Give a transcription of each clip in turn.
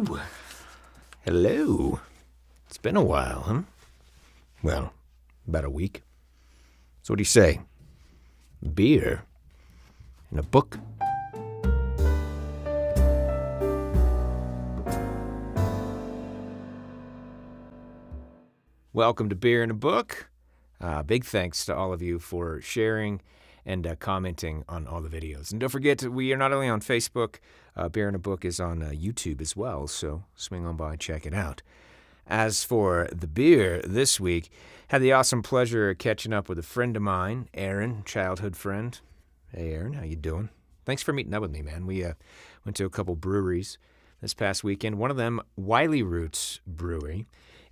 Ooh. Hello. It's been a while, huh? Well, about a week. So what do you say? Beer and a book? Welcome to Beer and a Book. Big thanks to all of you for sharing and commenting on all the videos. And don't forget, we are not only on Facebook, Beer and a Book is on YouTube as well, so swing on by and check it out. As for the beer this week, had the awesome pleasure of catching up with a friend of mine, Aaron, childhood friend. Hey, Aaron, how you doing? Thanks for meeting up with me, man. We went to a couple breweries this past weekend. One of them, Wiley Brewery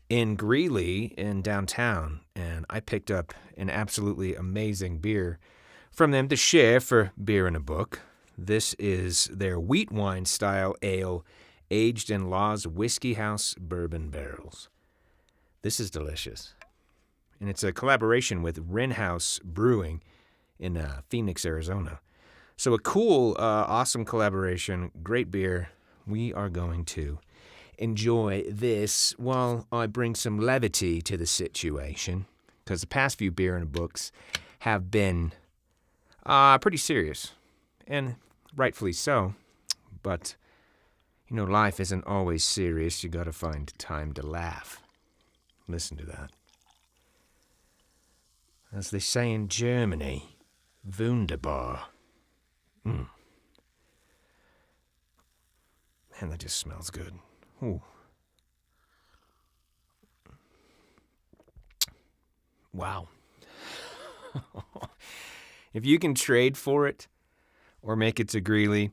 in Greeley in downtown, and I picked up an absolutely amazing beer from them to share for Beer and a Book. This is their Wheatwine style ale, aged in Law's Whiskey House bourbon barrels. This is delicious, and it's a collaboration with Wren Brewing in Phoenix, Arizona. So a cool, awesome collaboration, great beer. We are going to enjoy this while I bring some levity to the situation, because the past few Beer and a Books have been pretty serious, and rightfully so. But, you know, life isn't always serious. You gotta find time to laugh. Listen to that. As they say in Germany, wunderbar. Man, that just smells good. Ooh. Wow. If you can trade for it or make it to Greeley,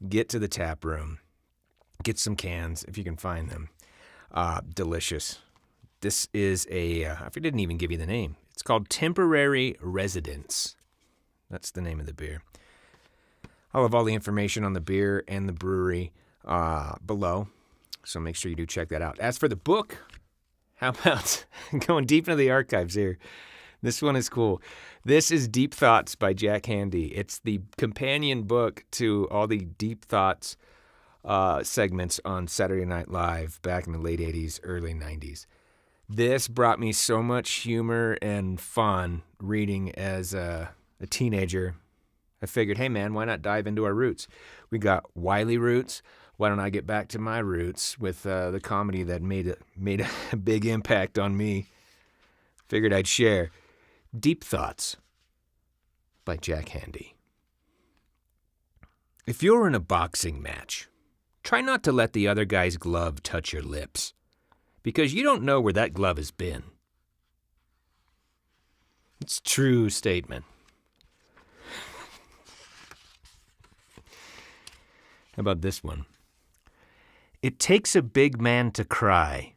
get to the tap room. Get some cans if you can find them. Delicious. This is I didn't even give you the name. It's called Temporary Residence. That's the name of the beer. I'll have all the information on the beer and the brewery below, so make sure you do check that out. As for the book, how about going deep into the archives here? This one is cool. This is Deep Thoughts by Jack Handey. It's the companion book to all the Deep Thoughts segments on Saturday Night Live back in the late 80s, early 90s. This brought me so much humor and fun reading as a teenager. I figured, hey man, why not dive into our roots? We got Wiley roots. Why don't I get back to my roots with the comedy that made a big impact on me? Figured I'd share Deep Thoughts by Jack Handey. If you're in a boxing match, try not to let the other guy's glove touch your lips, because you don't know where that glove has been. It's a true statement. How about this one? It takes a big man to cry,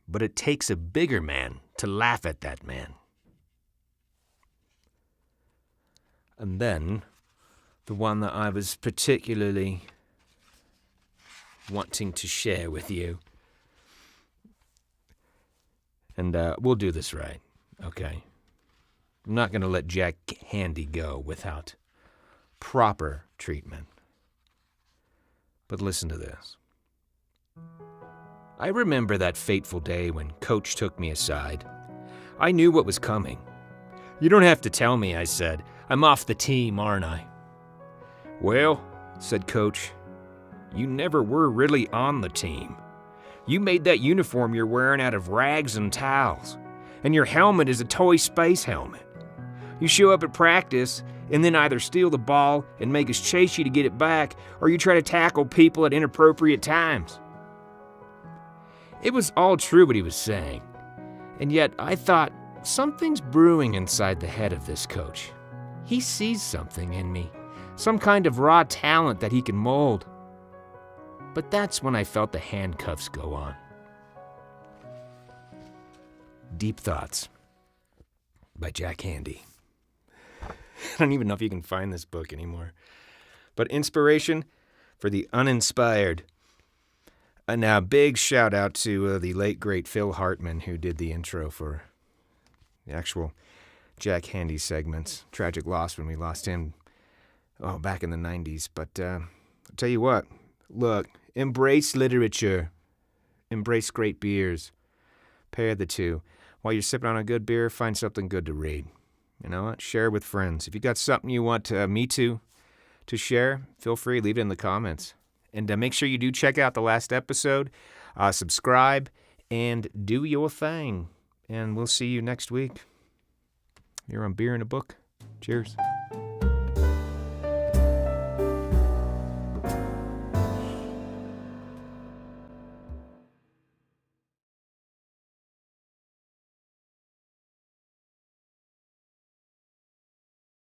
but it takes a bigger man to laugh at that man. And then, the one that I was particularly wanting to share with you. And we'll do this right, okay? I'm not going to let Jack Handey go without proper treatment. But listen to this. I remember that fateful day when Coach took me aside. I knew what was coming. You don't have to tell me, I said. I'm off the team, aren't I? Well, said Coach, you never were really on the team. You made that uniform you're wearing out of rags and towels, and your helmet is a toy space helmet. You show up at practice and then either steal the ball and make us chase you to get it back, or you try to tackle people at inappropriate times. It was all true what he was saying, and yet I thought, something's brewing inside the head of this coach. He sees something in me, some kind of raw talent that he can mold. But that's when I felt the handcuffs go on. Deep Thoughts by Jack Handey. I don't even know if you can find this book anymore. But inspiration for the Uninspired. And now, big shout out to the late, great Phil Hartman, who did the intro for the actual Jack Handey segments. Tragic loss when we lost him back in the 90s. But I'll tell you what, look, Embrace literature. Embrace great beers. Pair the two. While you're sipping on a good beer, find something good to read. You know what? Share with friends. If you got something you want me to share, feel free, leave it in the comments. And make sure you do check out the last episode, subscribe, and do your thing. And we'll see you next week. Here on Beer and a Book. Cheers.